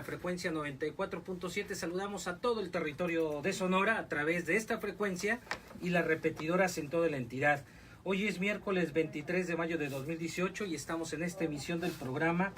frecuencia 94.7. Saludamos a todo el territorio de Sonora a través de esta frecuencia y las repetidoras en toda la entidad. Hoy es miércoles 23 de mayo de 2018 y estamos en esta emisión del programa.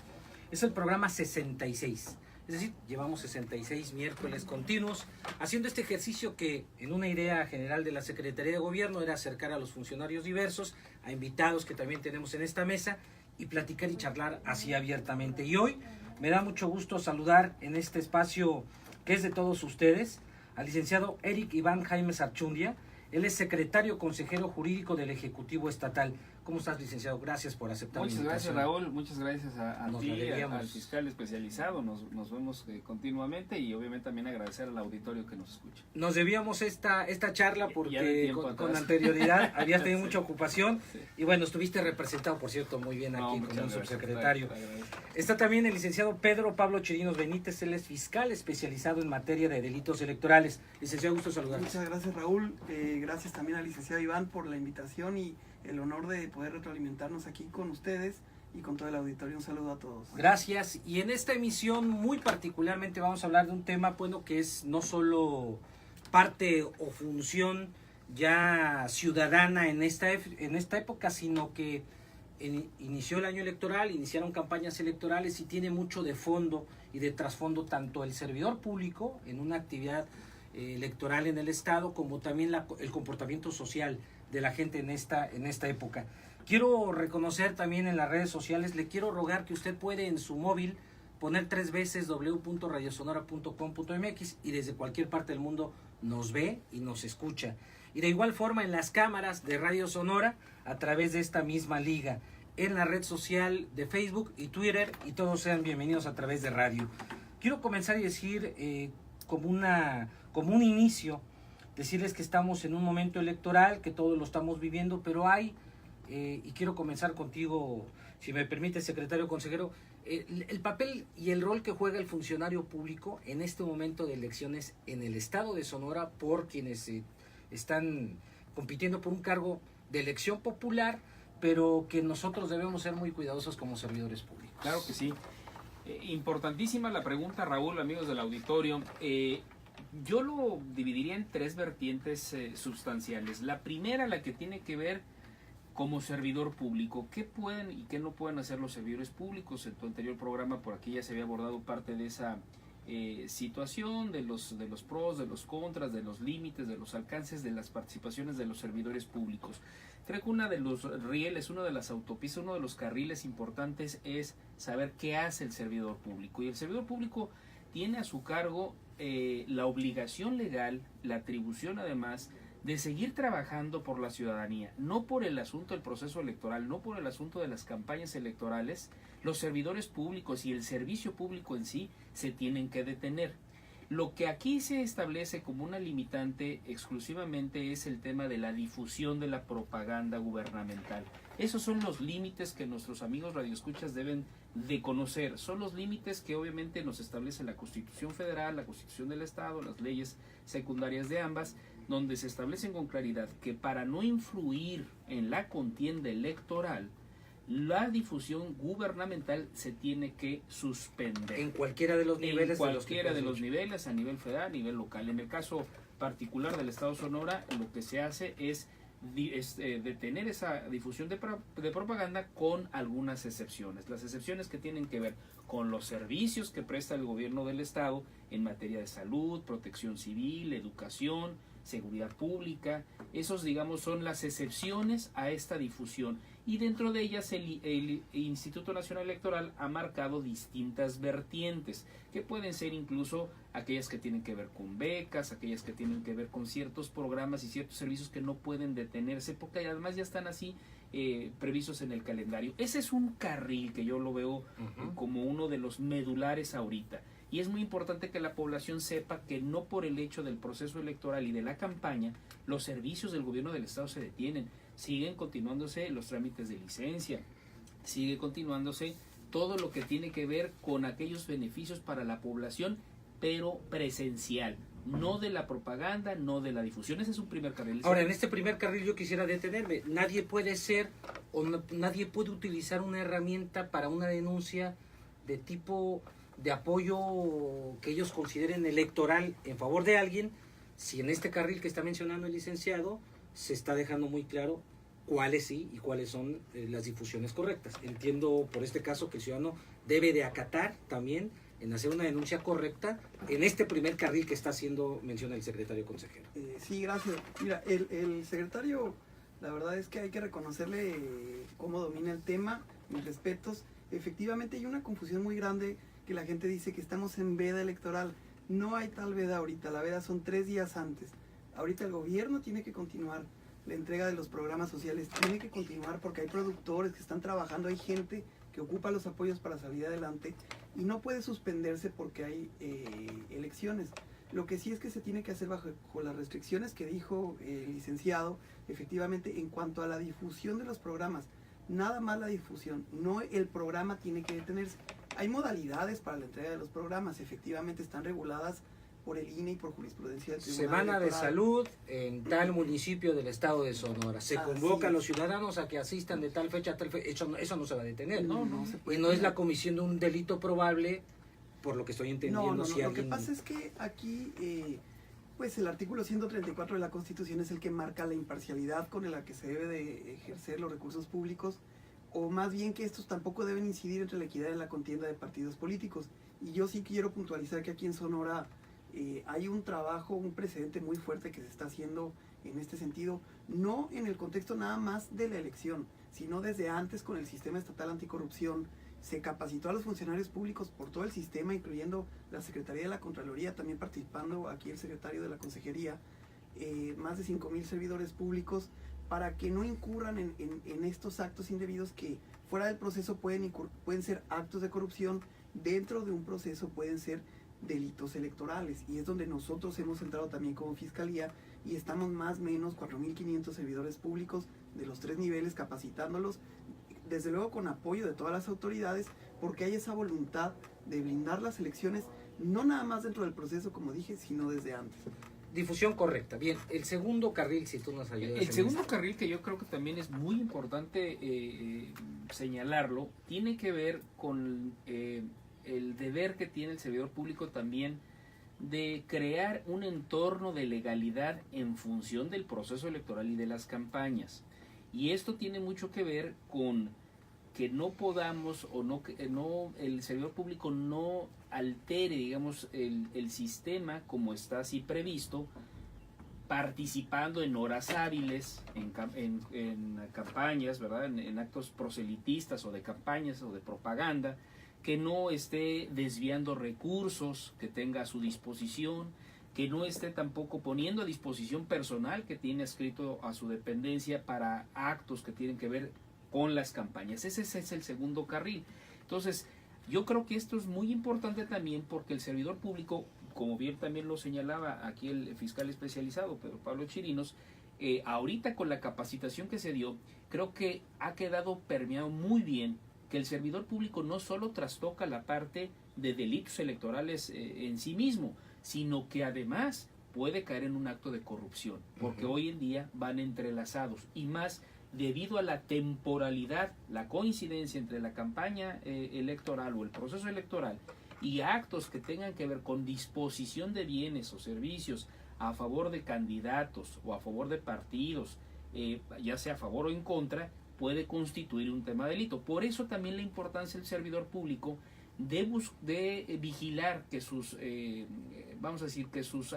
Es el programa 66. Es decir, llevamos 66 miércoles continuos haciendo este ejercicio que en una idea general de la Secretaría de Gobierno era acercar a los funcionarios diversos, a invitados que también tenemos en esta mesa y platicar y charlar así abiertamente. Y hoy me da mucho gusto saludar en este espacio que es de todos ustedes al licenciado Eric Iván Jaime Archundia. Él es secretario consejero jurídico del Ejecutivo Estatal. ¿Cómo estás, licenciado? Gracias por aceptar mi invitación. Muchas gracias, Raúl. Muchas gracias a ti, al fiscal especializado. Nos vemos continuamente y obviamente también agradecer al auditorio que nos escucha. Nos debíamos esta charla porque con anterioridad habías tenido mucha ocupación. Sí. Y bueno, estuviste representado, por cierto, muy bien aquí con un subsecretario. Está también el licenciado Pedro Pablo Chirinos Benítez. Él es fiscal especializado en materia de delitos electorales. Licenciado, gusto saludar. Muchas gracias, Raúl. Gracias también al licenciado Iván por la invitación y el honor de poder retroalimentarnos aquí con ustedes y con todo el auditorio. Un saludo a todos. Gracias. Y en esta emisión muy particularmente vamos a hablar de un tema, bueno, que es no solo parte o función ya ciudadana en esta época, sino que inició el año electoral, iniciaron campañas electorales y tiene mucho de fondo y de trasfondo tanto el servidor público en una actividad electoral en el estado como también el comportamiento social de la gente en esta época. Quiero reconocer también en las redes sociales, le quiero rogar que usted puede en su móvil poner 3 veces www.radiosonora.com.mx y desde cualquier parte del mundo nos ve y nos escucha. Y de igual forma en las cámaras de Radio Sonora a través de esta misma liga, en la red social de Facebook y Twitter, y todos sean bienvenidos a través de radio. Quiero comenzar y decir como un inicio, decirles que estamos en un momento electoral, que todos lo estamos viviendo, pero hay, y quiero comenzar contigo, si me permite, secretario consejero, el papel y el rol que juega el funcionario público en este momento de elecciones en el estado de Sonora por quienes están compitiendo por un cargo de elección popular, pero que nosotros debemos ser muy cuidadosos como servidores públicos. Claro que sí. Importantísima la pregunta, Raúl, amigos del auditorio. Yo lo dividiría en 3 vertientes sustanciales. La primera, la que tiene que ver como servidor público. ¿Qué pueden y qué no pueden hacer los servidores públicos? En tu anterior programa por aquí ya se había abordado parte de esa situación, de los pros, de los contras, de los límites, de los alcances, de las participaciones de los servidores públicos. Creo que una de los rieles, una de las autopistas, uno de los carriles importantes es saber qué hace el servidor público. Y el servidor público tiene a su cargo la obligación legal, la atribución además, de seguir trabajando por la ciudadanía, no por el asunto del proceso electoral, no por el asunto de las campañas electorales. Los servidores públicos y el servicio público en sí se tienen que detener. Lo que aquí se establece como una limitante exclusivamente es el tema de la difusión de la propaganda gubernamental. Esos son los límites que nuestros amigos radioescuchas deben de conocer. Son los límites que obviamente nos establece la Constitución Federal, la Constitución del Estado, las leyes secundarias de ambas, donde se establecen con claridad que para no influir en la contienda electoral, la difusión gubernamental se tiene que suspender. En cualquiera de los niveles. En cualquiera de los niveles, a nivel federal, a nivel local. En el caso particular del Estado Sonora, lo que se hace es detener esa difusión de propaganda con algunas excepciones. Las excepciones que tienen que ver con los servicios que presta el gobierno del Estado en materia de salud, protección civil, educación, seguridad pública. Esos, digamos, son las excepciones a esta difusión. Y dentro de ellas el Instituto Nacional Electoral ha marcado distintas vertientes, que pueden ser incluso aquellas que tienen que ver con becas, aquellas que tienen que ver con ciertos programas y ciertos servicios que no pueden detenerse, porque además ya están así previstos en el calendario. Ese es un carril que yo lo veo como uno de los medulares ahorita. Y es muy importante que la población sepa que no por el hecho del proceso electoral y de la campaña, los servicios del gobierno del Estado se detienen. Siguen continuándose los trámites de licencia, sigue continuándose todo lo que tiene que ver con aquellos beneficios para la población, pero presencial, no de la propaganda, no de la difusión. Ese es un primer carril. Ahora, en este primer carril yo quisiera detenerme. Nadie puede nadie puede utilizar una herramienta para una denuncia de tipo de apoyo que ellos consideren electoral en favor de alguien, si en este carril que está mencionando el licenciado se está dejando muy claro cuáles sí y cuáles son las difusiones correctas. Entiendo por este caso que el ciudadano debe de acatar también en hacer una denuncia correcta en este primer carril que está haciendo mención el secretario consejero. Sí, gracias. Mira, el secretario, la verdad es que hay que reconocerle cómo domina el tema, mis respetos. Efectivamente hay una confusión muy grande que la gente dice que estamos en veda electoral. No hay tal veda ahorita, la veda son 3 días antes. Ahorita el gobierno tiene que continuar, la entrega de los programas sociales tiene que continuar porque hay productores que están trabajando, hay gente que ocupa los apoyos para salir adelante y no puede suspenderse porque hay elecciones. Lo que sí es que se tiene que hacer bajo las restricciones que dijo el licenciado, efectivamente, en cuanto a la difusión de los programas. Nada más la difusión, no el programa tiene que detenerse. Hay modalidades para la entrega de los programas, efectivamente están reguladas por el INE y por jurisprudencia del Tribunal Semana de Electoral. Salud en tal municipio del estado de Sonora. Se convoca a los ciudadanos a que asistan de tal fecha a tal fecha. Eso no se va a detener. No se puede Y no es detener. la comisión de un delito probable, por lo que estoy entendiendo. No. Si Lo que alguien... pasa es que aquí, pues el artículo 134 de la Constitución es el que marca la imparcialidad con la que se debe de ejercer los recursos públicos, o más bien que estos tampoco deben incidir entre la equidad en la contienda de partidos políticos. Y yo sí quiero puntualizar que aquí en Sonora hay un trabajo, un precedente muy fuerte que se está haciendo en este sentido, no en el contexto nada más de la elección, sino desde antes con el sistema estatal anticorrupción. Se capacitó a los funcionarios públicos por todo el sistema, incluyendo la Secretaría de la Contraloría, también participando aquí el secretario de la Consejería, más de 5,000 servidores públicos, para que no incurran en estos actos indebidos que fuera del proceso pueden ser actos de corrupción, dentro de un proceso pueden ser delitos electorales, y es donde nosotros hemos entrado también como Fiscalía y estamos más o menos 4,500 servidores públicos de los 3 niveles capacitándolos, desde luego con apoyo de todas las autoridades, porque hay esa voluntad de blindar las elecciones, no nada más dentro del proceso, como dije, sino desde antes. Difusión correcta. Bien, el segundo carril, si tú nos ayudas. El segundo carril, que yo creo que también es muy importante señalarlo, tiene que ver con el deber que tiene el servidor público también de crear un entorno de legalidad en función del proceso electoral y de las campañas. Y esto tiene mucho que ver con que no podamos o no el servidor público no altere, digamos, el sistema como está así previsto, participando en horas hábiles, en campañas, ¿verdad? En actos proselitistas o de campañas o de propaganda, que no esté desviando recursos que tenga a su disposición, que no esté tampoco poniendo a disposición personal que tiene adscrito a su dependencia para actos que tienen que ver con las campañas. Ese es el segundo carril. Entonces, yo creo que esto es muy importante también porque el servidor público, como bien también lo señalaba aquí el fiscal especializado, Pedro Pablo Chirinos, ahorita con la capacitación que se dio, creo que ha quedado permeado muy bien que el servidor público no solo trastoca la parte de delitos electorales en sí mismo, sino que además puede caer en un acto de corrupción, porque hoy en día van entrelazados, y más debido a la temporalidad, la coincidencia entre la campaña electoral o el proceso electoral y actos que tengan que ver con disposición de bienes o servicios a favor de candidatos o a favor de partidos, ya sea a favor o en contra, puede constituir un tema de delito. Por eso también la importancia del servidor público de vigilar que sus, vamos a decir, que sus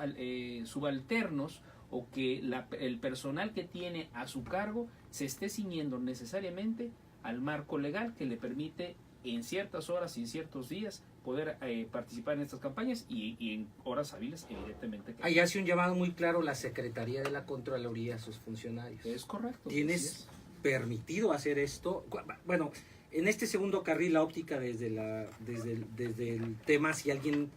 subalternos o que el personal que tiene a su cargo se esté ciñendo necesariamente al marco legal que le permite en ciertas horas y en ciertos días poder participar en estas campañas y en horas hábiles, evidentemente. Ahí hace un llamado muy claro la Secretaría de la Contraloría a sus funcionarios. Es correcto. ¿Tienes permitido hacer esto? Bueno, en este segundo carril, la óptica desde el tema, si alguien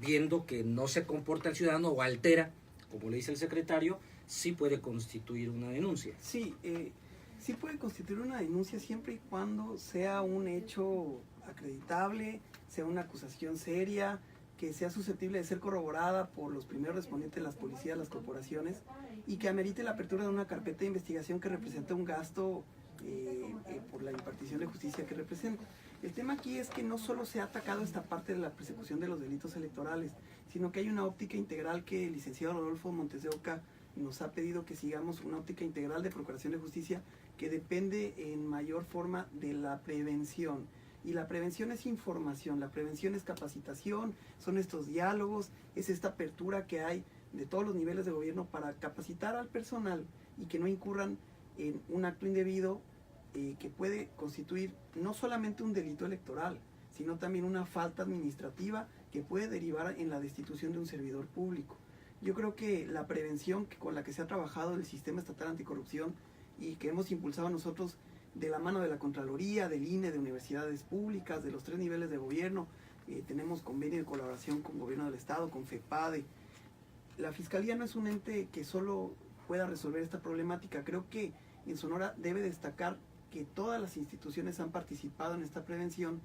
viendo que no se comporta el ciudadano o altera, como le dice el secretario, sí puede constituir una denuncia. Sí, sí puede constituir una denuncia siempre y cuando sea un hecho acreditable, sea una acusación seria, que sea susceptible de ser corroborada por los primeros respondientes, las policías, las corporaciones, y que amerite la apertura de una carpeta de investigación que representa un gasto por la impartición de justicia que representa. El tema aquí es que no solo se ha atacado esta parte de la persecución de los delitos electorales, sino que hay una óptica integral que el licenciado Rodolfo Montes de Oca nos ha pedido que sigamos, una óptica integral de Procuración de Justicia que depende en mayor forma de la prevención. Y la prevención es información, la prevención es capacitación, son estos diálogos, es esta apertura que hay de todos los niveles de gobierno para capacitar al personal y que no incurran en un acto indebido que puede constituir no solamente un delito electoral, sino también una falta administrativa que puede derivar en la destitución de un servidor público. Yo creo que la prevención con la que se ha trabajado el Sistema Estatal Anticorrupción y que hemos impulsado nosotros de la mano de la Contraloría, del INE, de universidades públicas, de los 3 niveles de gobierno, tenemos convenio de colaboración con Gobierno del Estado, con FEPADE. La Fiscalía no es un ente que solo pueda resolver esta problemática. Creo que en Sonora debe destacar que todas las instituciones han participado en esta prevención,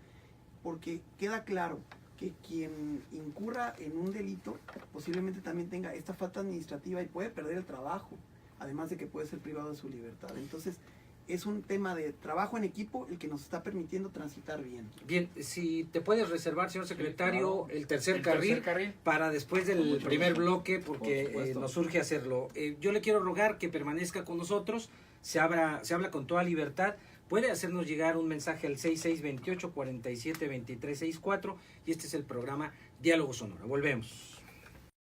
porque queda claro que quien incurra en un delito posiblemente también tenga esta falta administrativa y puede perder el trabajo, además de que puede ser privado de su libertad. Entonces, es un tema de trabajo en equipo el que nos está permitiendo transitar bien. Bien, si te puedes reservar, señor secretario, claro. el tercer carril para después del primer bloque, porque nos surge hacerlo. Yo le quiero rogar que permanezca con nosotros, se habla con toda libertad. Puede hacernos llegar un mensaje al 6628-472364 y este es el programa Diálogo Sonora. Volvemos.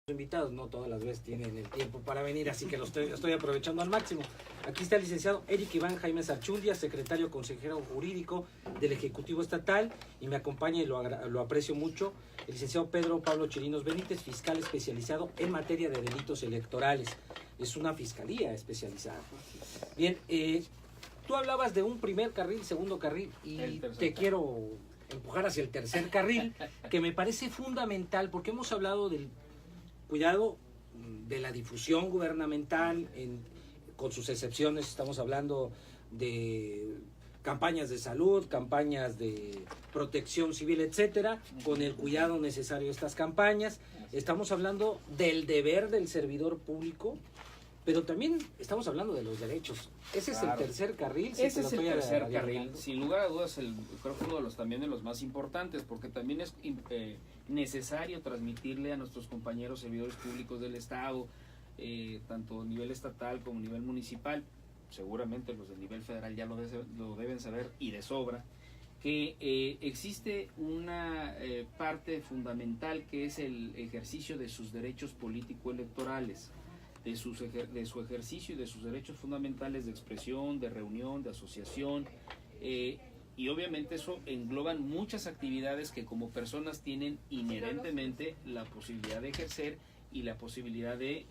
Los invitados no todas las veces tienen el tiempo para venir, así que lo estoy aprovechando al máximo. Aquí está el licenciado Eric Iván Jaime Sarchundia, secretario consejero jurídico del Ejecutivo Estatal, y me acompaña y lo aprecio mucho el licenciado Pedro Pablo Chirinos Benítez, fiscal especializado en materia de delitos electorales. Es una fiscalía especializada. Bien, tú hablabas de un primer carril, segundo carril, y te quiero empujar hacia el tercer carril, que me parece fundamental, porque hemos hablado del cuidado de la difusión gubernamental, con sus excepciones. Estamos hablando de campañas de salud, campañas de protección civil, etcétera, con el cuidado necesario de estas campañas. Estamos hablando del deber del servidor público, pero también estamos hablando de los derechos. Ese es el tercer carril. Ese es el tercer carril. Sin lugar a dudas, creo que uno de los más importantes, porque también es necesario transmitirle a nuestros compañeros servidores públicos del Estado, tanto a nivel estatal como a nivel municipal, seguramente los del nivel federal ya lo deben saber y de sobra, que existe una parte fundamental que es el ejercicio de sus derechos político-electorales, de su ejercicio y de sus derechos fundamentales de expresión, de reunión, de asociación, y obviamente eso engloban muchas actividades que como personas tienen inherentemente la posibilidad de ejercer y la posibilidad de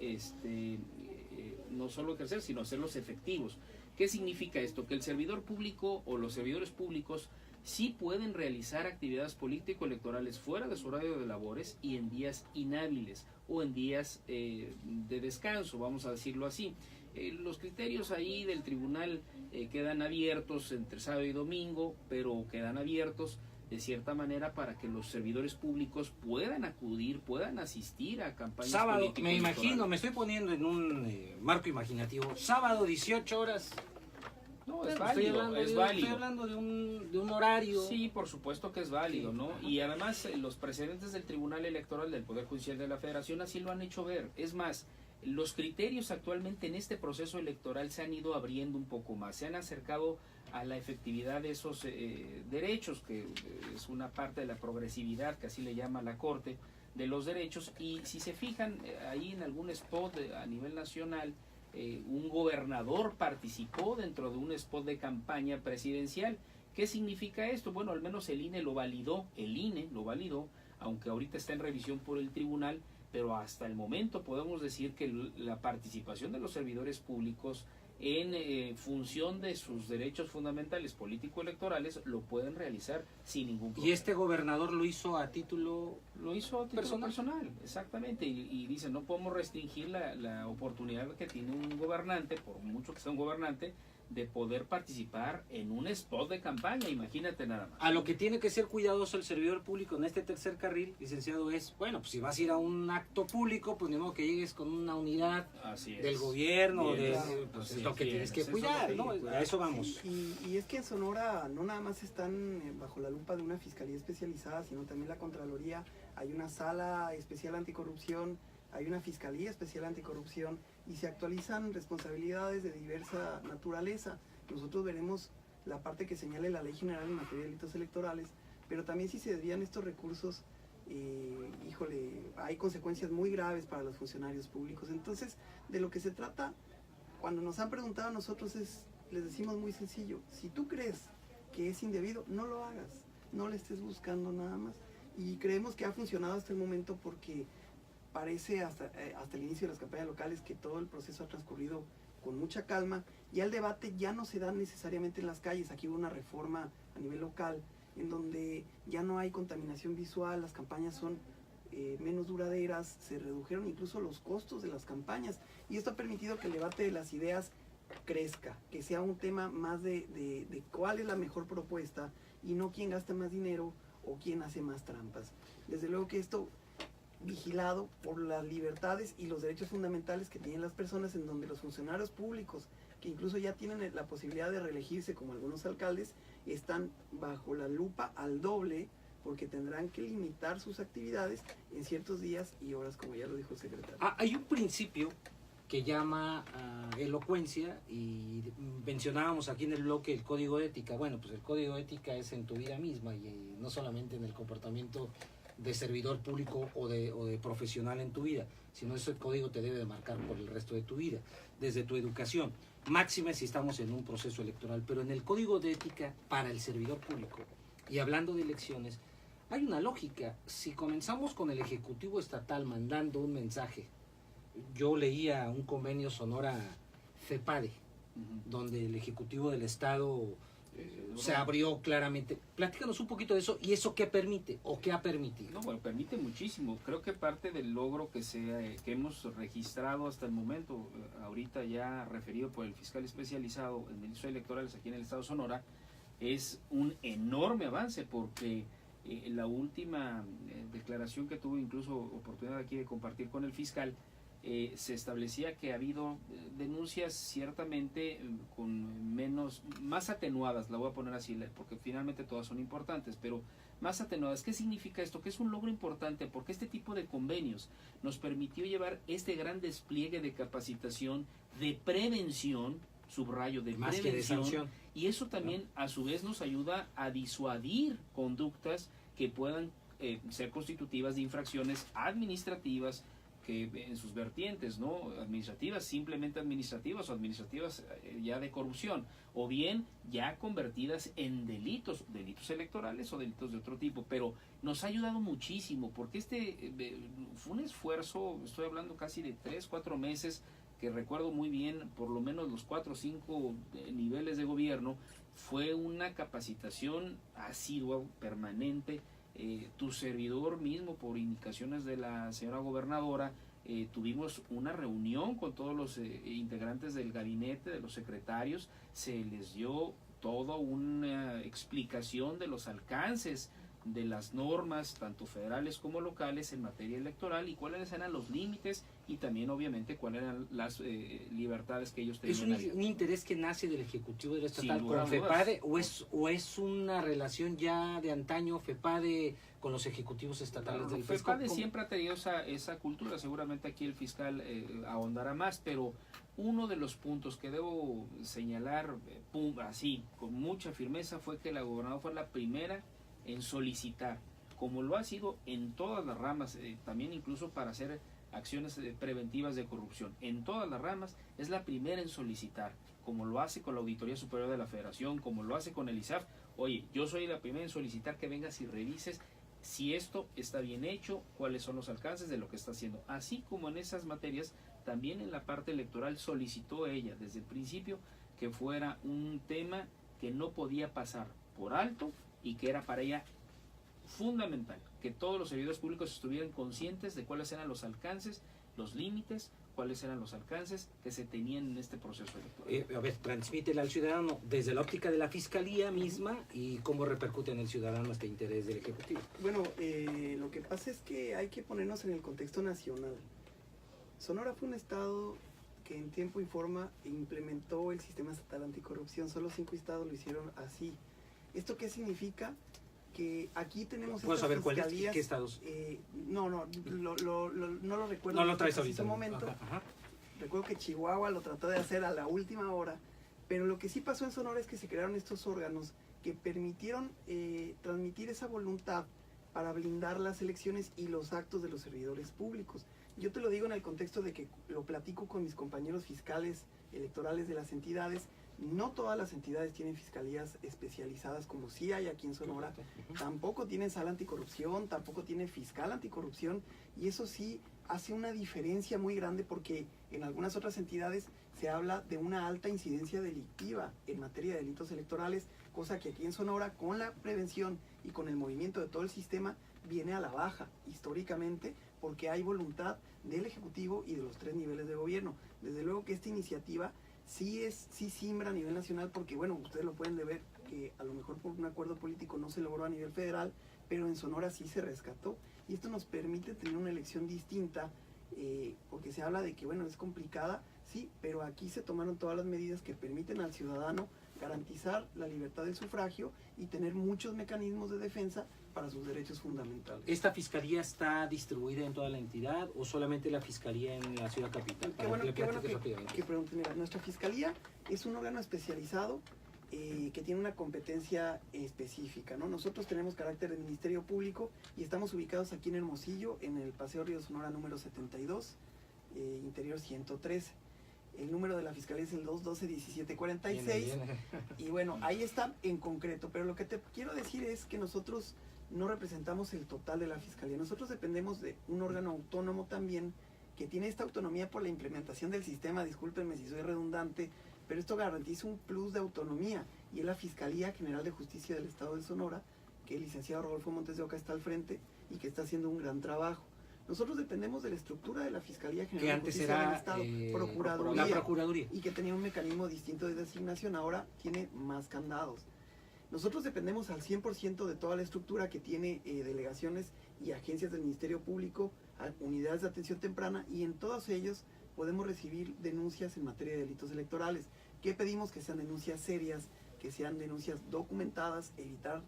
no solo ejercer, sino hacerlos efectivos. ¿Qué significa esto? Que el servidor público o los servidores públicos sí pueden realizar actividades político-electorales fuera de su horario de labores y en días inhábiles o en días de descanso, vamos a decirlo así. Los criterios ahí del tribunal quedan abiertos entre sábado y domingo, pero quedan abiertos de cierta manera para que los servidores públicos puedan acudir, puedan asistir a campañas sábado, me imagino, me estoy poniendo en un marco imaginativo, sábado 18 horas. No, es válido, estoy hablando de un horario. Sí, por supuesto que es válido, ¿no? Y además los precedentes del Tribunal Electoral del Poder Judicial de la Federación así lo han hecho ver. Es más, los criterios actualmente en este proceso electoral se han ido abriendo un poco más, se han acercado a la efectividad de esos derechos, que es una parte de la progresividad, que así le llama la Corte, de los derechos. Y si se fijan ahí en algún spot a nivel nacional, un gobernador participó dentro de un spot de campaña presidencial. ¿Qué significa esto? Bueno, al menos el INE lo validó, aunque ahorita está en revisión por el tribunal, pero hasta el momento podemos decir que la participación de los servidores públicos en función de sus derechos fundamentales político-electorales lo pueden realizar sin ningún problema. ¿Y este gobernador lo hizo a título personal? Exactamente, y dice, no podemos restringir la oportunidad que tiene un gobernante, por mucho que sea un gobernante, de poder participar en un spot de campaña, imagínate nada más. A lo que tiene que ser cuidadoso el servidor público en este tercer carril, licenciado, es, bueno, pues si vas a ir a un acto público, pues ni modo que llegues con una unidad del gobierno, Bien, pues sí, es lo que bien, tienes que eso cuidar, es lo ¿no? que A eso vamos. Y es que en Sonora no nada más están bajo la lupa de una fiscalía especializada, sino también la Contraloría. Hay una sala especial anticorrupción, hay una fiscalía especial anticorrupción y se actualizan responsabilidades de diversa naturaleza. Nosotros veremos la parte que señale la Ley General en materia de delitos electorales, pero también si se desvían estos recursos, híjole, hay consecuencias muy graves para los funcionarios públicos. Entonces, de lo que se trata, cuando nos han preguntado a nosotros, les decimos muy sencillo: si tú crees que es indebido, no lo hagas, no le estés buscando nada más. Y creemos que ha funcionado hasta el momento porque parece hasta el inicio de las campañas locales que todo el proceso ha transcurrido con mucha calma. Ya el debate ya no se da necesariamente en las calles. Aquí hubo una reforma a nivel local en donde ya no hay contaminación visual, las campañas son menos duraderas, se redujeron incluso los costos de las campañas y esto ha permitido que el debate de las ideas crezca, que sea un tema más de cuál es la mejor propuesta y no quién gasta más dinero o quién hace más trampas. Desde luego que esto vigilado por las libertades y los derechos fundamentales que tienen las personas, en donde los funcionarios públicos, que incluso ya tienen la posibilidad de reelegirse como algunos alcaldes, están bajo la lupa al doble, porque tendrán que limitar sus actividades en ciertos días y horas, como ya lo dijo el secretario. Hay un principio que llama elocuencia y mencionábamos aquí en el bloque el código de ética. Bueno, pues el código de ética es en tu vida misma y no solamente en el comportamiento de servidor público o de profesional en tu vida, sino ese código te debe de marcar por el resto de tu vida, desde tu educación, máxima si estamos en un proceso electoral. Pero en el código de ética para el servidor público, y hablando de elecciones, hay una lógica. Si comenzamos con el Ejecutivo Estatal mandando un mensaje, yo leía un convenio Sonora-FEPADE, donde el Ejecutivo del Estado se abrió claramente. Platícanos un poquito de eso y eso qué permite o qué ha permitido. No, bueno, permite muchísimo. Creo que parte del logro que hemos registrado hasta el momento, ahorita ya referido por el fiscal especializado en delitos electorales aquí en el estado de Sonora, es un enorme avance porque la última declaración que tuve incluso oportunidad aquí de compartir con el fiscal, se establecía que ha habido denuncias ciertamente más atenuadas, la voy a poner así, porque finalmente todas son importantes, pero más atenuadas. ¿Qué significa esto? Que es un logro importante porque este tipo de convenios nos permitió llevar este gran despliegue de capacitación, de prevención, subrayo, de más prevención, que de sanción. Y eso también a su vez nos ayuda a disuadir conductas que puedan ser constitutivas de infracciones administrativas, que en sus vertientes, ¿no? Administrativas, simplemente administrativas o administrativas ya de corrupción, o bien ya convertidas en delitos electorales o delitos de otro tipo. Pero nos ha ayudado muchísimo porque fue un esfuerzo, estoy hablando casi de 3-4 meses, que recuerdo muy bien, por lo menos los 4 o 5 niveles de gobierno, fue una capacitación asidua, permanente. Tu servidor mismo, por indicaciones de la señora gobernadora, tuvimos una reunión con todos los integrantes del gabinete, de los secretarios, se les dio toda una explicación de los alcances de las normas, tanto federales como locales, en materia electoral y cuáles eran los límites y también obviamente cuáles eran las libertades que ellos tenían. ¿Es un interés que nace del Ejecutivo del Estatal con FEPADE o es una relación ya de antaño FEPADE con los ejecutivos estatales del fiscal? FEPADE siempre ha tenido esa cultura, seguramente aquí el fiscal ahondará más, pero uno de los puntos que debo señalar así con mucha firmeza fue que la gobernadora fue la primera en solicitar, como lo ha sido en todas las ramas, también incluso para hacer acciones preventivas de corrupción. En todas las ramas es la primera en solicitar, como lo hace con la Auditoría Superior de la Federación, como lo hace con el ISAF. Oye, yo soy la primera en solicitar que vengas y revises si esto está bien hecho, cuáles son los alcances de lo que está haciendo. Así como en esas materias, también en la parte electoral solicitó ella desde el principio que fuera un tema que no podía pasar por alto y que era para ella fundamental, que todos los servidores públicos estuvieran conscientes de cuáles eran los alcances, los límites, cuáles eran los alcances que se tenían en este proceso electoral. A ver, transmítela al ciudadano desde la óptica de la Fiscalía misma y cómo repercute en el ciudadano este interés del Ejecutivo. Bueno, lo que pasa es que hay que ponernos en el contexto nacional. Sonora fue un estado que en tiempo y forma implementó el sistema estatal anticorrupción. Solo 5 estados lo hicieron así. ¿Esto qué significa? Que aquí tenemos ¿Puedo saber cuáles? fiscalías, ¿Qué estados? No lo recuerdo. No lo en traes este ahorita. momento. Ajá. Recuerdo que Chihuahua lo trató de hacer a la última hora, pero lo que sí pasó en Sonora es que se crearon estos órganos que permitieron transmitir esa voluntad para blindar las elecciones y los actos de los servidores públicos. Yo te lo digo en el contexto de que lo platico con mis compañeros fiscales electorales de las entidades. No todas las entidades tienen fiscalías especializadas como sí hay aquí en Sonora. Tampoco tienen sala anticorrupción, tampoco tienen fiscal anticorrupción, y eso sí hace una diferencia muy grande porque en algunas otras entidades se habla de una alta incidencia delictiva en materia de delitos electorales, cosa que aquí en Sonora, con la prevención y con el movimiento de todo el sistema, viene a la baja históricamente porque hay voluntad del Ejecutivo y de los 3 niveles de gobierno. Desde luego que esta iniciativa sí simbra a nivel nacional porque, bueno, ustedes lo pueden ver que a lo mejor por un acuerdo político no se logró a nivel federal, pero en Sonora sí se rescató, y esto nos permite tener una elección distinta, porque se habla de que, bueno, es complicada, sí, pero aquí se tomaron todas las medidas que permiten al ciudadano garantizar la libertad del sufragio y tener muchos mecanismos de defensa para sus derechos fundamentales. ¿Esta fiscalía está distribuida en toda la entidad o solamente la fiscalía en la ciudad capital? Qué bueno que pregunten. Mira, nuestra fiscalía es un órgano especializado que tiene una competencia específica, ¿no? Nosotros tenemos carácter de Ministerio Público y estamos ubicados aquí en Hermosillo, en el Paseo Río Sonora número 72, interior 113. El número de la fiscalía es el 212-1746. Y bueno, ahí está en concreto. Pero lo que te quiero decir es que nosotros no representamos el total de la fiscalía. Nosotros dependemos de un órgano autónomo también, que tiene esta autonomía por la implementación del sistema. Discúlpenme si soy redundante, pero esto garantiza un plus de autonomía. Y es la Fiscalía General de Justicia del Estado de Sonora, que el licenciado Rodolfo Montes de Oca está al frente y que está haciendo un gran trabajo. Nosotros dependemos de la estructura de la Fiscalía General de Justicia del Estado, la Procuraduría, y que tenía un mecanismo distinto de designación, ahora tiene más candados. Nosotros dependemos al 100% de toda la estructura que tiene delegaciones y agencias del Ministerio Público, unidades de atención temprana, y en todos ellos podemos recibir denuncias en materia de delitos electorales. ¿Qué pedimos? Que sean denuncias serias, que sean denuncias documentadas, evitar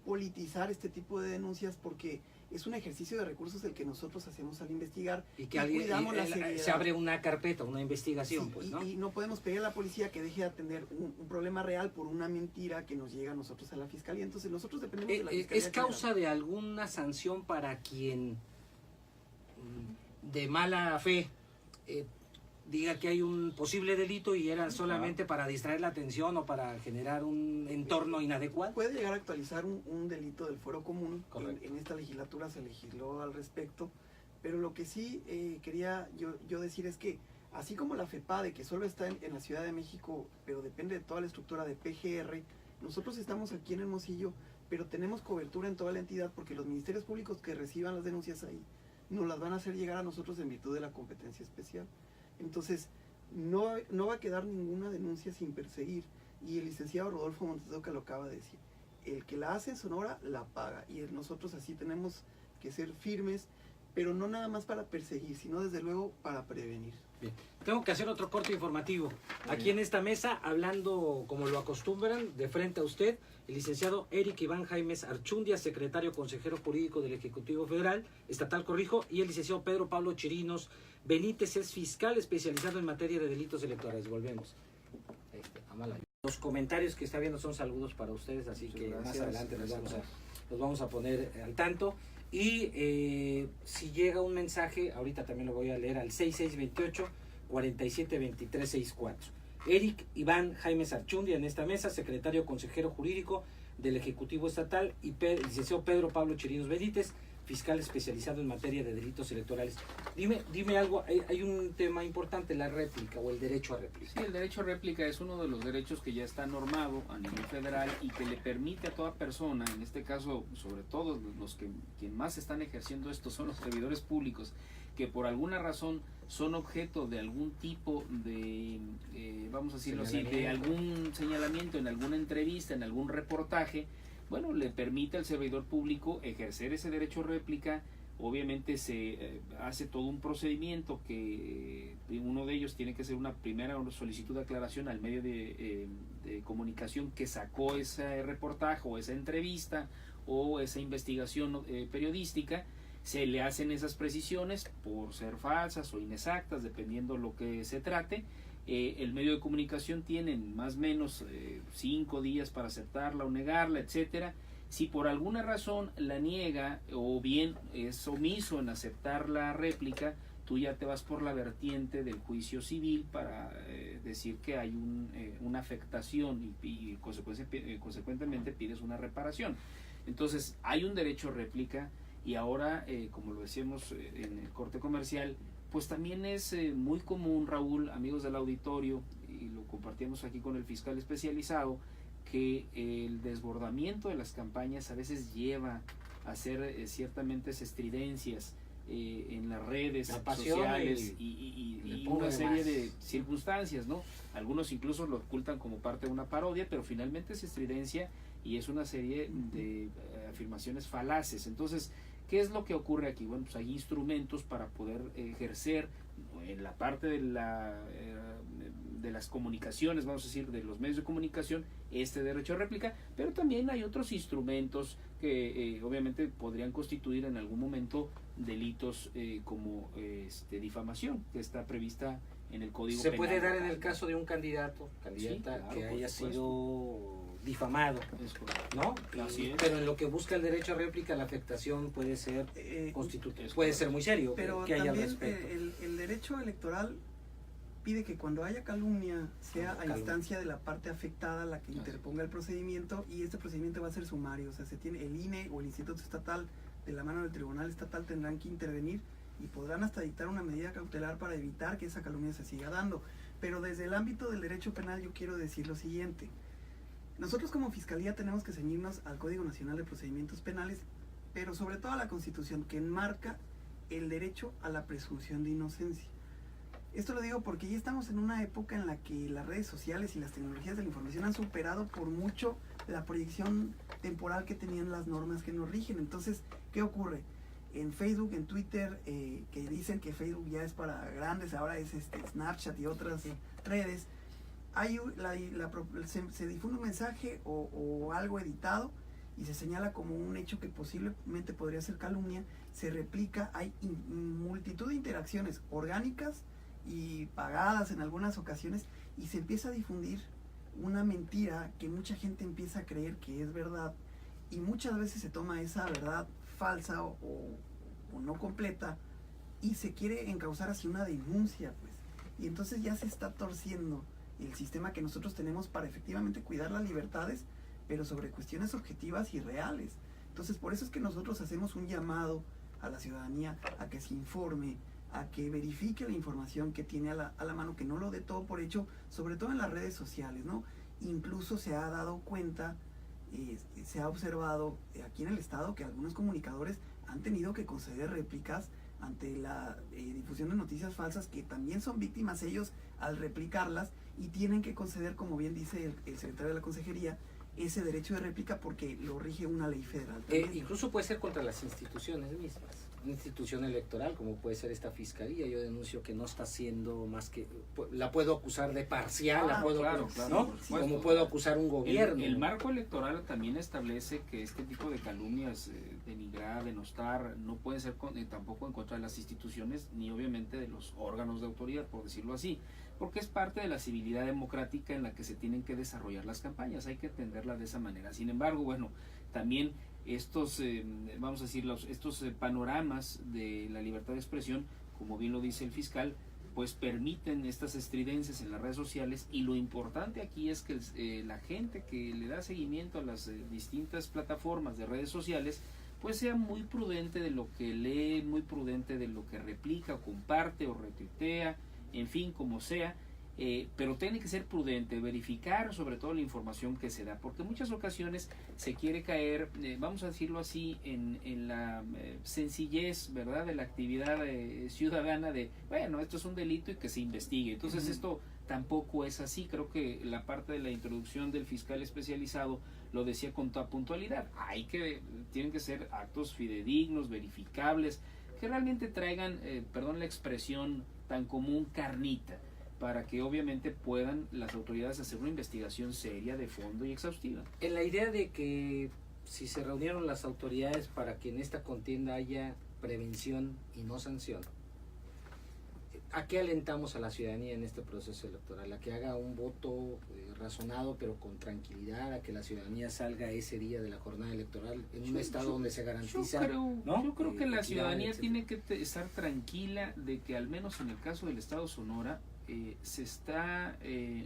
politizar este tipo de denuncias, porque es un ejercicio de recursos el que nosotros hacemos al investigar y que cuidamos la seriedad. Se abre una carpeta, una investigación, sí, pues, ¿no? Y no podemos pedir a la policía que deje de atender un problema real por una mentira que nos llega a nosotros a la fiscalía. Entonces nosotros dependemos de la fiscalía. ¿Es causa de alguna sanción para quien de mala fe diga que hay un posible delito y era solamente para distraer la atención o para generar un entorno inadecuado? Puede llegar a actualizar un delito del fuero común. En esta legislatura se legisló al respecto, pero lo que sí quería yo decir es que así como la FEPADE, que solo está en la Ciudad de México, pero depende de toda la estructura de PGR, nosotros estamos aquí en Hermosillo, pero tenemos cobertura en toda la entidad porque los ministerios públicos que reciban las denuncias ahí nos las van a hacer llegar a nosotros en virtud de la competencia especial. Entonces, no va a quedar ninguna denuncia sin perseguir, y el licenciado Rodolfo Montes de Oca lo acaba de decir. El que la hace en Sonora la paga, y nosotros así tenemos que ser firmes, pero no nada más para perseguir, sino desde luego para prevenir. Bien. Tengo que hacer otro corte informativo. Aquí en esta mesa, hablando como lo acostumbran, de frente a usted, el licenciado Eric Iván Jaimes Archundia, secretario consejero jurídico del Ejecutivo Federal, Estatal, corrijo, y el licenciado Pedro Pablo Chirinos Benítez, es fiscal especializado en materia de delitos electorales. Volvemos. Los comentarios que está viendo son saludos para ustedes, así que más adelante los vamos a poner al tanto. Y si llega un mensaje, ahorita también lo voy a leer al 6628-472364. Eric Iván Jaimes Archundia en esta mesa, secretario consejero jurídico del Ejecutivo Estatal, y el licenciado Pedro Pablo Chirinos Benítez, fiscal especializado en materia de delitos electorales. Dime algo, hay un tema importante, la réplica o el derecho a réplica. Sí, el derecho a réplica es uno de los derechos que ya está normado a nivel federal y que le permite a toda persona, en este caso, sobre todo los que quien más están ejerciendo esto son los servidores públicos, que por alguna razón son objeto de algún tipo de, vamos a decirlo así, de algún señalamiento en alguna entrevista, en algún reportaje. Bueno, le permite al servidor público ejercer ese derecho a réplica. Obviamente se hace todo un procedimiento que uno de ellos tiene que ser una primera solicitud de aclaración al medio de comunicación que sacó ese reportaje o esa entrevista o esa investigación periodística. Se le hacen esas precisiones por ser falsas o inexactas, dependiendo lo que se trate. El medio de comunicación tiene más o menos 5 días para aceptarla o negarla, etcétera. Si por alguna razón la niega o bien es omiso en aceptar la réplica, tú ya te vas por la vertiente del juicio civil para decir que hay una afectación y consecuentemente pides una reparación. Entonces hay un derecho a réplica y ahora, como lo decíamos en el corte comercial, pues también es muy común, Raúl, amigos del auditorio, y lo compartíamos aquí con el fiscal especializado, que el desbordamiento de las campañas a veces lleva a hacer ciertamente estridencias en las redes sociales y una serie de circunstancias, ¿no? Algunos incluso lo ocultan como parte de una parodia, pero finalmente es estridencia y es una serie de afirmaciones falaces. Entonces, ¿qué es lo que ocurre aquí? Bueno, pues hay instrumentos para poder ejercer en la parte de las comunicaciones, vamos a decir, de los medios de comunicación, este derecho a réplica, pero también hay otros instrumentos que obviamente podrían constituir en algún momento delitos como difamación, que está prevista en el Código Se Penal. puede dar en el caso de un candidata Sí, claro, que haya por sido difamado, Es correcto. ¿no? Así es. Pero en lo que busca el derecho a réplica, la afectación puede ser puede ser muy serio. Pero que haya también respeto. el derecho electoral pide que cuando haya calumnia sea a instancia de la parte afectada la que interponga el procedimiento, y este procedimiento va a ser sumario. O sea, se tiene el INE o el Instituto Estatal de la mano del Tribunal Estatal tendrán que intervenir y podrán hasta dictar una medida cautelar para evitar que esa calumnia se siga dando. Pero desde el ámbito del derecho penal yo quiero decir lo siguiente. Nosotros como Fiscalía tenemos que ceñirnos al Código Nacional de Procedimientos Penales, pero sobre todo a la Constitución, que enmarca el derecho a la presunción de inocencia. Esto lo digo porque ya estamos en una época en la que las redes sociales y las tecnologías de la información han superado por mucho la proyección temporal que tenían las normas que nos rigen. Entonces, ¿qué ocurre? En Facebook, en Twitter, que dicen que Facebook ya es para grandes, ahora es Snapchat y otras redes, hay se difunde un mensaje o algo editado y se señala como un hecho que posiblemente podría ser calumnia, se replica, hay multitud de interacciones orgánicas y pagadas en algunas ocasiones, y se empieza a difundir una mentira que mucha gente empieza a creer que es verdad, y muchas veces se toma esa verdad falsa o no completa y se quiere encauzar hacia una denuncia, pues, y entonces ya se está torciendo el sistema que nosotros tenemos para efectivamente cuidar las libertades, pero sobre cuestiones objetivas y reales. Entonces, por eso es que nosotros hacemos un llamado a la ciudadanía a que se informe, a que verifique la información que tiene a la mano, que no lo dé todo por hecho, sobre todo en las redes sociales, ¿no? Incluso se ha dado cuenta, se ha observado aquí en el estado que algunos comunicadores han tenido que conceder réplicas ante la difusión de noticias falsas, que también son víctimas ellos al replicarlas, y tienen que conceder, como bien dice el secretario de la Consejería, ese derecho de réplica porque lo rige una ley federal. Incluso puede ser contra las instituciones mismas. Una institución electoral, como puede ser esta fiscalía, yo denuncio que no está haciendo más que, la puedo acusar de parcial, la puedo, claro, ¿no? Sí, como puedo acusar un gobierno. El marco electoral también establece que este tipo de calumnias, denigrar, denostar, no pueden ser tampoco en contra de las instituciones ni obviamente de los órganos de autoridad, por decirlo así, porque es parte de la civilidad democrática en la que se tienen que desarrollar las campañas, hay que entenderla de esa manera. Sin embargo, bueno, también estos, vamos a decir, estos panoramas de la libertad de expresión, como bien lo dice el fiscal, pues permiten estas estridencias en las redes sociales, y lo importante aquí es que la gente que le da seguimiento a las distintas plataformas de redes sociales pues sea muy prudente de lo que lee, muy prudente de lo que replica, o comparte o retuitea, en fin, como sea, pero tiene que ser prudente, verificar sobre todo la información que se da, porque en muchas ocasiones se quiere caer, vamos a decirlo así, en la sencillez, ¿verdad?, de la actividad ciudadana de, bueno, esto es un delito y que se investigue. Entonces esto tampoco es así. Creo que la parte de la introducción del fiscal especializado lo decía con toda puntualidad. Tienen que ser actos fidedignos, verificables, que realmente traigan, perdón la expresión tan común, carnita, para que obviamente puedan las autoridades hacer una investigación seria, de fondo y exhaustiva. En la idea de que si se reunieron las autoridades para que en esta contienda haya prevención y no sanción, ¿a qué alentamos a la ciudadanía en este proceso electoral? A que haga un voto razonado pero con tranquilidad, a que la ciudadanía salga ese día de la jornada electoral en un estado donde se garantiza. Yo creo que la ciudadanía etcétera. tiene que estar tranquila de que al menos en el caso del estado de Sonora se está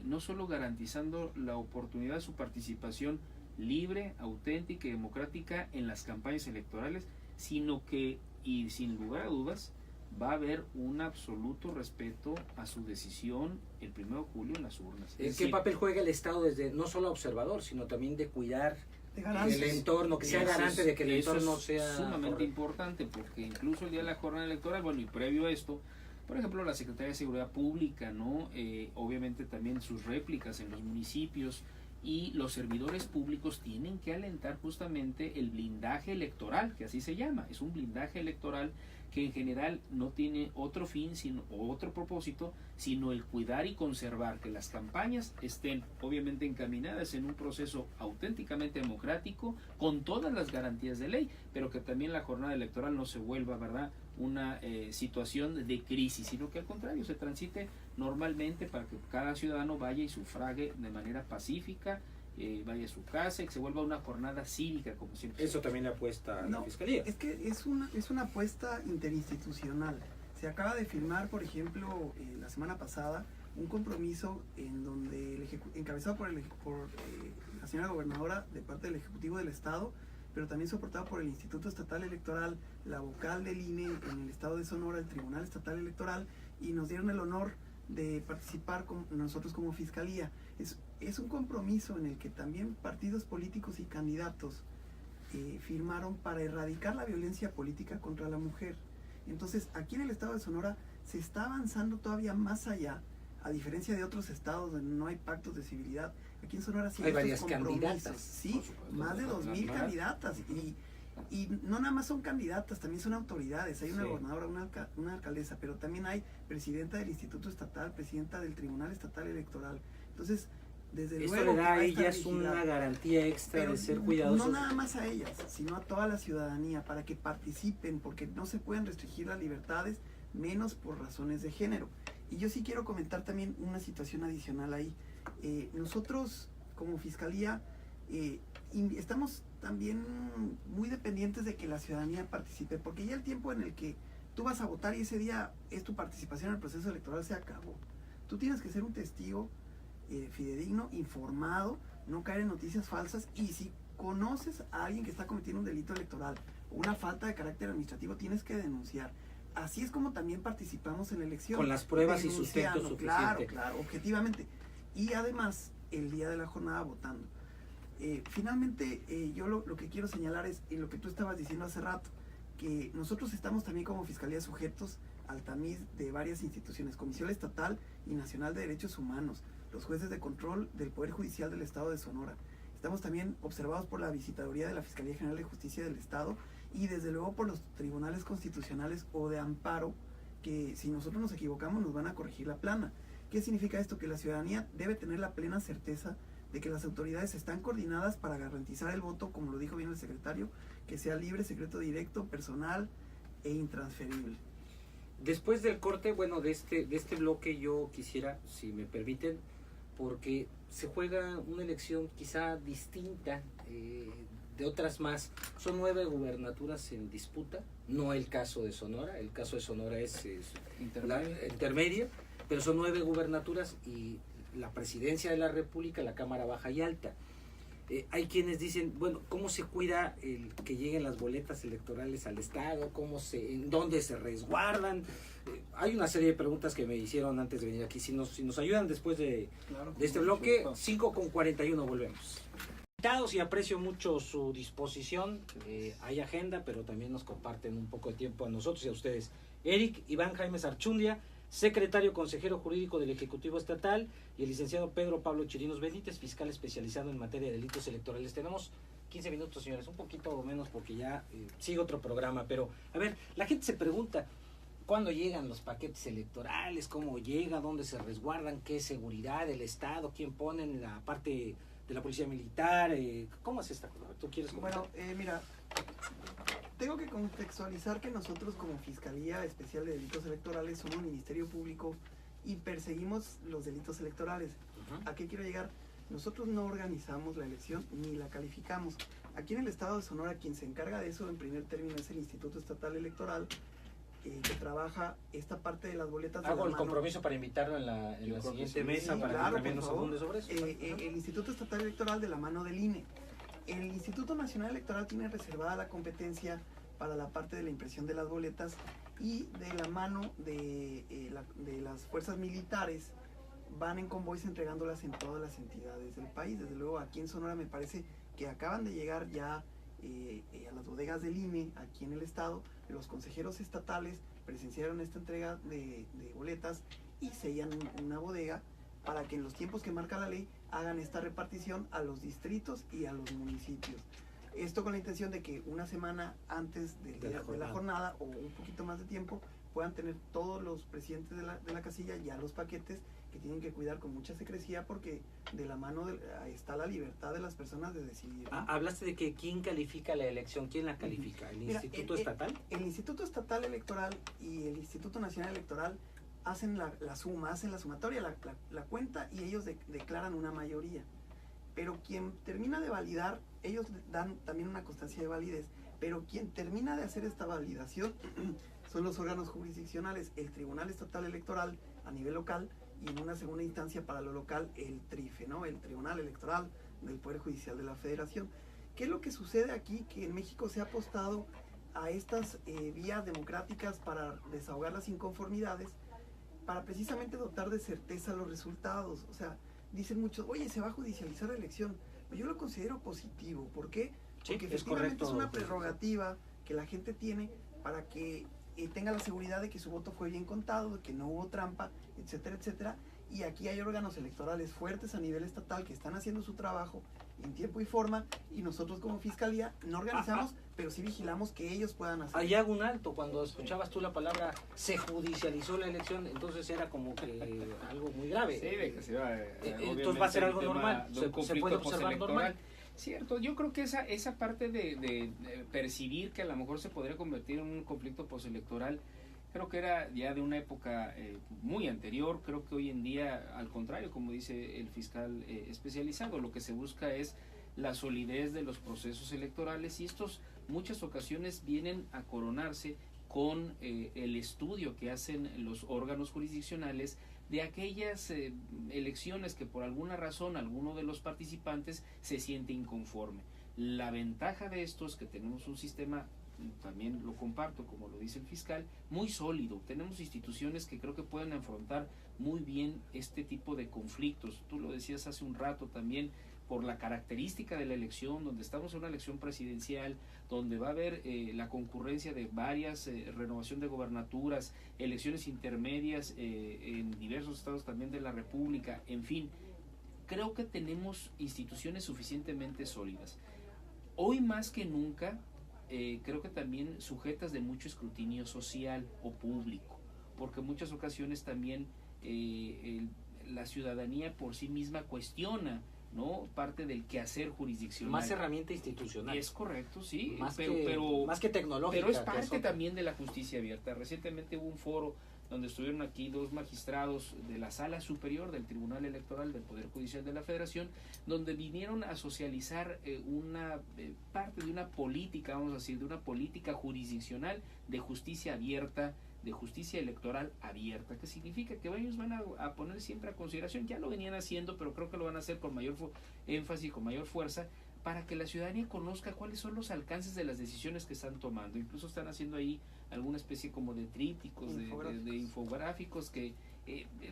no solo garantizando la oportunidad de su participación libre, auténtica y democrática en las campañas electorales, sino que, y sin lugar a dudas, va a haber un absoluto respeto a su decisión el 1 de julio en las urnas. ¿En qué papel juega el Estado desde no solo observador, sino también de cuidar el entorno, que sea garante de que el entorno sea sumamente correcto? importante, porque incluso el día de la jornada electoral, bueno, y previo a esto, por ejemplo, la Secretaría de Seguridad Pública, ¿no? Obviamente también sus réplicas en los municipios, y los servidores públicos tienen que alentar justamente el blindaje electoral, que así se llama, es un blindaje electoral que en general no tiene otro fin o otro propósito, sino el cuidar y conservar que las campañas estén obviamente encaminadas en un proceso auténticamente democrático, con todas las garantías de ley, pero que también la jornada electoral no se vuelva, ¿verdad?, una situación de crisis, sino que al contrario se transite normalmente para que cada ciudadano vaya y sufrague de manera pacífica, vaya a su casa y que se vuelva una jornada cívica, como siempre. Eso también le apuesta a la Fiscalía. Es que es una apuesta interinstitucional. Se acaba de firmar, por ejemplo, la semana pasada, un compromiso en donde encabezado por la señora gobernadora de parte del Ejecutivo del Estado, pero también soportado por el Instituto Estatal Electoral, la vocal del INE en el Estado de Sonora, el Tribunal Estatal Electoral, y nos dieron el honor de participar nosotros como Fiscalía. Es un compromiso en el que también partidos políticos y candidatos firmaron para erradicar la violencia política contra la mujer. Entonces, aquí en el Estado de Sonora se está avanzando todavía más allá, a diferencia de otros estados donde no hay pactos de civilidad. Aquí en Sonora sí hay varias candidatas. Sí, más de 2,000 candidatas. Y no nada más son candidatas, también son autoridades. Hay una gobernadora, una alcaldesa, pero también hay presidenta del Instituto Estatal, presidenta del Tribunal Estatal Electoral. Entonces, desde esto luego le da a esta ellas vigilada. una garantía extra Pero de ser cuidadosos. no nada más a ellas, sino a toda la ciudadanía, para que participen, porque no se pueden restringir las libertades, menos por razones de género. Y yo sí quiero comentar también una situación adicional ahí. Nosotros, como Fiscalía, estamos también muy dependientes de que la ciudadanía participe, porque ya el tiempo en el que tú vas a votar y ese día es tu participación en el proceso electoral se acabó. Tú tienes que ser un testigo fidedigno, informado, no caer en noticias falsas, y si conoces a alguien que está cometiendo un delito electoral o una falta de carácter administrativo, tienes que denunciar. Así es como también participamos en la elección. Con las pruebas y sustento suficiente. Claro, objetivamente. Y además, el día de la jornada votando. Finalmente, yo lo que quiero señalar es, en lo que tú estabas diciendo hace rato, que nosotros estamos también como Fiscalía sujetos al tamiz de varias instituciones, Comisión Estatal y Nacional de Derechos Humanos, los jueces de control del Poder Judicial del Estado de Sonora. Estamos también observados por la Visitaduría de la Fiscalía General de Justicia del Estado y desde luego por los tribunales constitucionales o de amparo, que si nosotros nos equivocamos nos van a corregir la plana. ¿Qué significa esto? Que la ciudadanía debe tener la plena certeza de que las autoridades están coordinadas para garantizar el voto, como lo dijo bien el secretario, que sea libre, secreto directo, personal e intransferible. Después del corte, bueno, de este bloque yo quisiera, si me permiten, porque se juega una elección quizá distinta de otras más. Son 9 gubernaturas en disputa, no el caso de Sonora. El caso de Sonora es intermedio, pero son 9 gubernaturas y la presidencia de la República, la Cámara Baja y Alta. Hay quienes dicen, bueno, ¿cómo se cuida el que lleguen las boletas electorales al Estado? ¿En dónde se resguardan? Hay una serie de preguntas que me hicieron antes de venir aquí. Si nos ayudan después de este bloque, 5:41 volvemos. Invitados, y aprecio mucho su disposición. Hay agenda, pero también nos comparten un poco de tiempo a nosotros y a ustedes. Eric Iván Jaime Archundia, secretario consejero jurídico del Ejecutivo Estatal, y el licenciado Pedro Pablo Chirinos Benítez, fiscal especializado en materia de delitos electorales. Tenemos 15 minutos, señores, un poquito menos porque ya sigue otro programa, pero a ver, la gente se pregunta, ¿cuándo llegan los paquetes electorales? ¿Cómo llega? ¿Dónde se resguardan? ¿Qué seguridad del Estado? ¿Quién pone en la parte de la policía militar? ¿Cómo es esta cosa? ¿Tú quieres comentar? Bueno, mira, tengo que contextualizar que nosotros como Fiscalía Especial de Delitos Electorales somos Ministerio Público y perseguimos los delitos electorales. ¿A qué quiero llegar? Nosotros no organizamos la elección ni la calificamos. Aquí en el estado de Sonora quien se encarga de eso en primer término es el Instituto Estatal Electoral, que trabaja esta parte de las boletas. Hago el compromiso para invitarlo en la siguiente mesa, sí, para claro, que también nos por favor. abunde sobre eso. El Instituto Estatal Electoral de la mano del INE. El Instituto Nacional Electoral tiene reservada la competencia para la parte de la impresión de las boletas, y de la mano de las fuerzas militares van en convoys entregándolas en todas las entidades del país. Desde luego aquí en Sonora me parece que acaban de llegar ya a las bodegas del INE aquí en el estado. Los consejeros estatales presenciaron esta entrega de boletas y sellan una bodega para que en los tiempos que marca la ley hagan esta repartición a los distritos y a los municipios. Esto con la intención de que una semana antes de la jornada o un poquito más de tiempo puedan tener todos los presidentes de la casilla ya los paquetes, que tienen que cuidar con mucha secrecía porque de la mano está la libertad de las personas de decidir. Hablaste de que quién califica la elección, ¿quién la califica? ¿El Instituto Estatal? El Instituto Estatal Electoral y el Instituto Nacional Electoral hacen la suma, hacen la sumatoria, la cuenta, y ellos declaran una mayoría. Pero quien termina de validar, ellos dan también una constancia de validez, pero quien termina de hacer esta validación son los órganos jurisdiccionales, el Tribunal Estatal Electoral a nivel local, y en una segunda instancia para lo local el TRIFE, ¿no? El Tribunal Electoral del Poder Judicial de la Federación. ¿Qué es lo que sucede aquí? Que en México se ha apostado a estas vías democráticas para desahogar las inconformidades, para precisamente dotar de certeza los resultados. O sea, dicen muchos, oye, se va a judicializar la elección. Yo lo considero positivo. ¿Por qué? Porque efectivamente es una prerrogativa que la gente tiene para que tenga la seguridad de que su voto fue bien contado, de que no hubo trampa, etcétera, etcétera. Y aquí hay órganos electorales fuertes a nivel estatal que están haciendo su trabajo en tiempo y forma, y nosotros como Fiscalía no organizamos, pero sí vigilamos que ellos puedan hacer. Ahí hago un alto, cuando escuchabas tú la palabra se judicializó la elección, entonces era como que algo muy grave. Sí, de que se va, entonces va a ser algo normal, se puede observar normal. Cierto, yo creo que esa parte de percibir que a lo mejor se podría convertir en un conflicto postelectoral, creo que era ya de una época muy anterior. Creo que hoy en día, al contrario, como dice el fiscal especializado, lo que se busca es la solidez de los procesos electorales, y estos muchas ocasiones vienen a coronarse con el estudio que hacen los órganos jurisdiccionales de aquellas elecciones que por alguna razón alguno de los participantes se siente inconforme. La ventaja de esto es que tenemos un sistema, también lo comparto, como lo dice el fiscal, muy sólido. Tenemos instituciones que creo que pueden afrontar muy bien este tipo de conflictos. Tú lo decías hace un rato también, por la característica de la elección, donde estamos en una elección presidencial, donde va a haber la concurrencia de varias renovación de gobernaturas, elecciones intermedias en diversos estados también de la República, en fin, creo que tenemos instituciones suficientemente sólidas. Hoy más que nunca, creo que también sujetas de mucho escrutinio social o público, porque en muchas ocasiones también la ciudadanía por sí misma cuestiona, ¿no?, parte del quehacer jurisdiccional. Más herramienta institucional. Es correcto, sí, más que Pero tecnológica. es parte también de la justicia abierta. Recientemente hubo un foro donde estuvieron aquí 2 magistrados de la Sala Superior del Tribunal Electoral del Poder Judicial de la Federación, donde vinieron a socializar una parte de una política, vamos a decir, de una política jurisdiccional de justicia abierta de justicia electoral abierta, que significa que ellos van a poner siempre a consideración, ya lo venían haciendo, pero creo que lo van a hacer con mayor énfasis, con mayor fuerza, para que la ciudadanía conozca cuáles son los alcances de las decisiones que están tomando. Incluso están haciendo ahí alguna especie como de trípticos, de infográficos que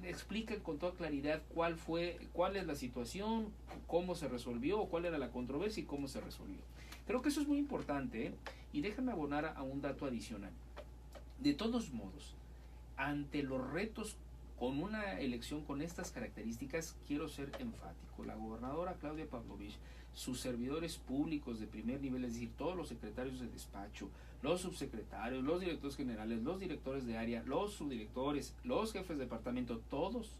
explican con toda claridad cuál es la situación, cómo se resolvió, cuál era la controversia y cómo se resolvió. Creo que eso es muy importante, y déjame abonar a un dato adicional. De todos modos, ante los retos con una elección con estas características, quiero ser enfático. La gobernadora Claudia Pavlovich, sus servidores públicos de primer nivel, es decir, todos los secretarios de despacho, los subsecretarios, los directores generales, los directores de área, los subdirectores, los jefes de departamento, todos,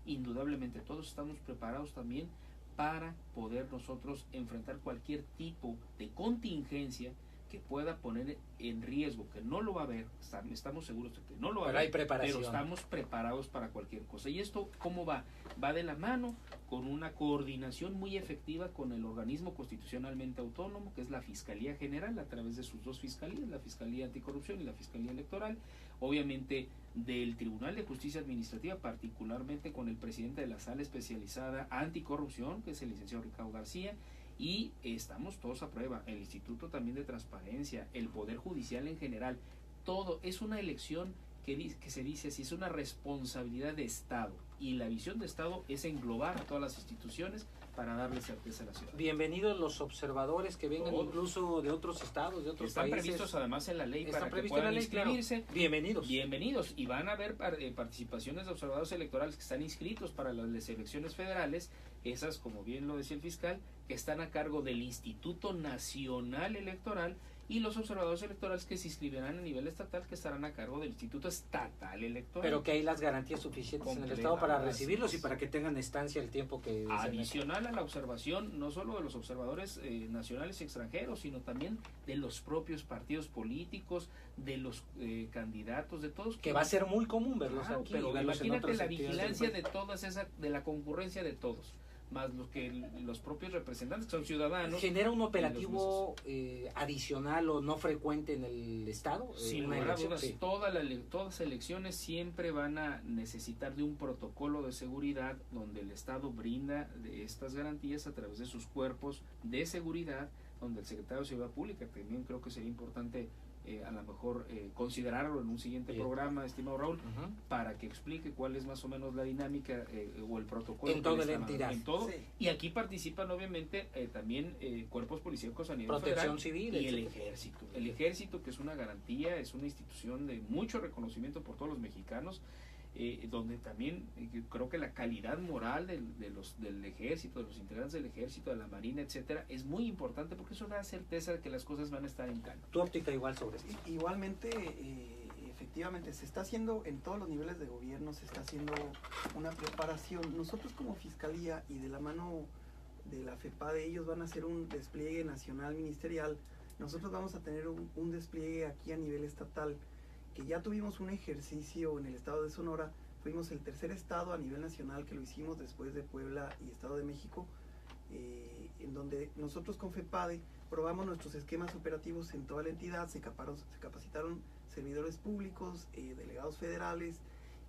indudablemente todos estamos preparados también para poder nosotros enfrentar cualquier tipo de contingencia que pueda poner en riesgo, que no lo va a haber, estamos seguros de que no lo va a haber, pero estamos preparados para cualquier cosa. ¿Y esto cómo va? Va de la mano con una coordinación muy efectiva con el organismo constitucionalmente autónomo, que es la Fiscalía General, a través de sus dos fiscalías, la Fiscalía Anticorrupción y la Fiscalía Electoral, obviamente del Tribunal de Justicia Administrativa, particularmente con el presidente de la Sala Especializada Anticorrupción, que es el licenciado Ricardo García, y estamos todos a prueba, el Instituto también de Transparencia, el Poder Judicial en general, todo es una elección que se dice así, es una responsabilidad de Estado, y la visión de Estado es englobar a todas las instituciones para darle certeza a la ciudad. Bienvenidos los observadores que vengan incluso de otros estados, de otros países. Están previstos además en la ley para que puedan inscribirse. Claro. Bienvenidos. Y van a haber participaciones de observadores electorales que están inscritos para las elecciones federales, esas, como bien lo decía el fiscal, que están a cargo del Instituto Nacional Electoral, y los observadores electorales que se inscribirán a nivel estatal, que estarán a cargo del Instituto Estatal Electoral. Pero que hay las garantías suficientes en el Estado para recibirlos y para que tengan estancia el tiempo que... Adicional a la observación, no solo de los observadores nacionales y extranjeros, sino también de los propios partidos políticos, de los candidatos, de todos. Que va a ser muy común verlos aquí. Pero imagínate la vigilancia de todas esas, de la concurrencia de todos, más los propios representantes que son ciudadanos. ¿Genera un operativo adicional o no frecuente en el Estado? Sin lugar a dudas, sí. Todas las elecciones siempre van a necesitar de un protocolo de seguridad donde el Estado brinda de estas garantías a través de sus cuerpos de seguridad, donde el secretario de Seguridad Pública, también creo que sería importante a lo mejor considerarlo en un siguiente programa, estimado Raúl, para que explique cuál es más o menos la dinámica o el protocolo en toda la entidad. En todo. Sí. Y aquí participan obviamente también cuerpos policíacos a nivel protección federal civil y el ejército. El ejército, que es una garantía, es una institución de mucho reconocimiento por todos los mexicanos, donde también creo que la calidad moral del ejército, de los integrantes del ejército, de la marina, etcétera, es muy importante, porque eso da certeza de que las cosas van a estar en calma. ¿Tu óptica igual sobre esto? Igualmente, efectivamente, se está haciendo en todos los niveles de gobierno, se está haciendo una preparación. Nosotros como Fiscalía y de la mano de la FEPADE, ellos van a hacer un despliegue nacional ministerial. Nosotros vamos a tener un despliegue aquí a nivel estatal, que ya tuvimos un ejercicio en el estado de Sonora. Fuimos el tercer estado a nivel nacional que lo hicimos después de Puebla y Estado de México, en donde nosotros con FEPADE probamos nuestros esquemas operativos en toda la entidad. Se capacitaron servidores públicos, delegados federales,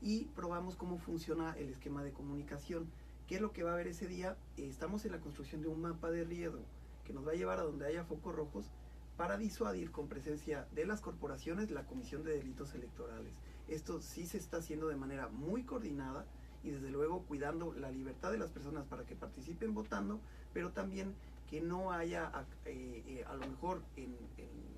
y probamos cómo funciona el esquema de comunicación. ¿Qué es lo que va a haber ese día? Estamos en la construcción de un mapa de riesgo que nos va a llevar a donde haya focos rojos, para disuadir con presencia de las corporaciones la comisión de delitos electorales. Esto sí se está haciendo de manera muy coordinada y desde luego cuidando la libertad de las personas para que participen votando, pero también que no haya a lo mejor en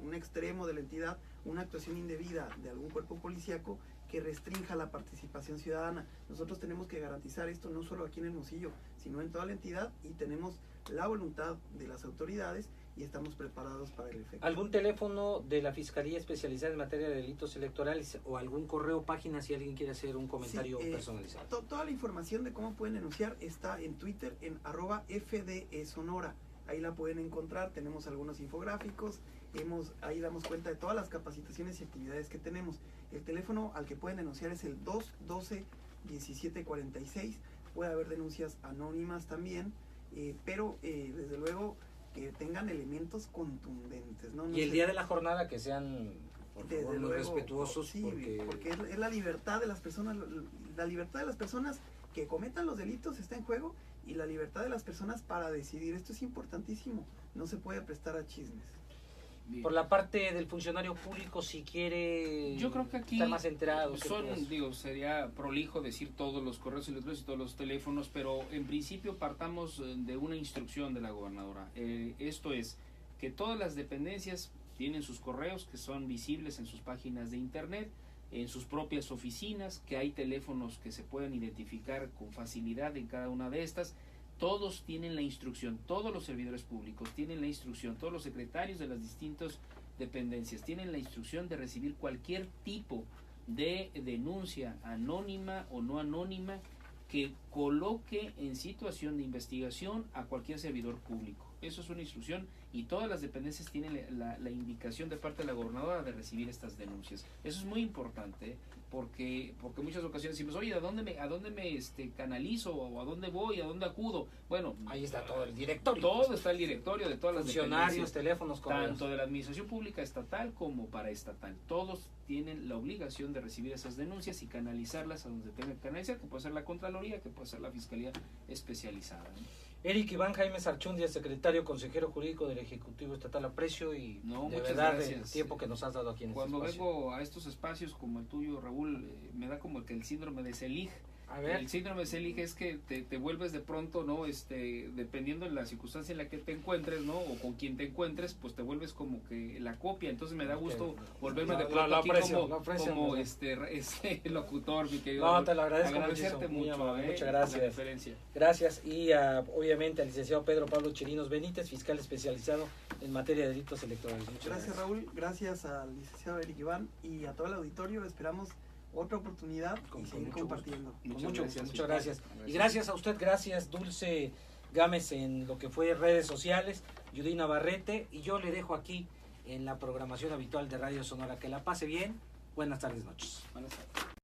un extremo de la entidad una actuación indebida de algún cuerpo policíaco que restrinja la participación ciudadana. Nosotros tenemos que garantizar esto no solo aquí en Hermosillo, sino en toda la entidad, y tenemos la voluntad de las autoridades y estamos preparados para el efecto. ¿Algún teléfono de la Fiscalía especializada en materia de delitos electorales o algún correo, página, si alguien quiere hacer un comentario personalizado? Toda la información de cómo pueden denunciar está en Twitter, en @FDESonora. Ahí la pueden encontrar, tenemos algunos infográficos, ahí damos cuenta de todas las capacitaciones y actividades que tenemos. El teléfono al que pueden denunciar es el 212-1746. Puede haber denuncias anónimas también, pero desde luego que tengan elementos contundentes, ¿no? Y el día de la jornada que sean Por Desde favor, muy luego, respetuosos, sí, porque es la libertad de las personas, la libertad de las personas que cometan los delitos está en juego, y la libertad de las personas para decidir. Esto es importantísimo, no se puede prestar a chismes. Bien. por la parte del funcionario público, si quiere Yo creo que aquí estar más enterado. ¿qué son, puedes? digo, sería prolijo decir todos los correos electrónicos y todos los teléfonos, pero en principio partamos de una instrucción de la gobernadora. Esto es, que todas las dependencias tienen sus correos que son visibles en sus páginas de internet, en sus propias oficinas, que hay teléfonos que se pueden identificar con facilidad en cada una de estas. Todos tienen la instrucción, todos los servidores públicos tienen la instrucción, todos los secretarios de las distintas dependencias tienen la instrucción de recibir cualquier tipo de denuncia anónima o no anónima que coloque en situación de investigación a cualquier servidor público. Eso es una instrucción, y todas las dependencias tienen la indicación de parte de la gobernadora de recibir estas denuncias. Eso es muy importante, porque muchas ocasiones decimos, oye, ¿a dónde me canalizo? ¿O a dónde voy? ¿A dónde acudo? Bueno, Ahí está todo el directorio. todo está el directorio de todas las Funcionarios, dependencias, teléfonos, correos. tanto de la administración pública estatal como paraestatal. Todos tienen la obligación de recibir esas denuncias y canalizarlas a donde tengan que canalizar, que puede ser la Contraloría, que puede ser la Fiscalía Especializada, ¿no? Eric Iván Jaime Sarchundia, secretario consejero jurídico del Ejecutivo Estatal, aprecio y No, de muchas verdad gracias. el tiempo que nos has dado aquí en Cuando este espacio. vengo a estos espacios como el tuyo, Raúl, me da como que el síndrome de Selig. A ver, El síndrome de Selig es que te vuelves de pronto, ¿no? Dependiendo de la circunstancia en la que te encuentres, ¿no? O con quien te encuentres, pues te vuelves como que la copia. Entonces me da gusto Ok. volverme de Lo pronto aquí aprecio, lo como aprecio, locutor, mi querido no, Raúl. te lo agradezco Agradecerte muchísimo, muy mucho, amable, muchas la gracias. referencia. Gracias. Y obviamente al licenciado Pedro Pablo Chirinos Benítez, fiscal especializado en materia de delitos electorales. Muchas Gracias, Raúl, gracias al licenciado Eric Iván y a todo el auditorio. Esperamos otra oportunidad Con y seguir mucho compartiendo. Con Muchas mucho gracias, gusto, muchas gracias. fiscal. Y gracias a usted, gracias Dulce Gámez en lo que fue redes sociales, Judy Navarrete, y yo le dejo aquí en la programación habitual de Radio Sonora. Que la pase bien. Buenas tardes, noches. Buenas tardes.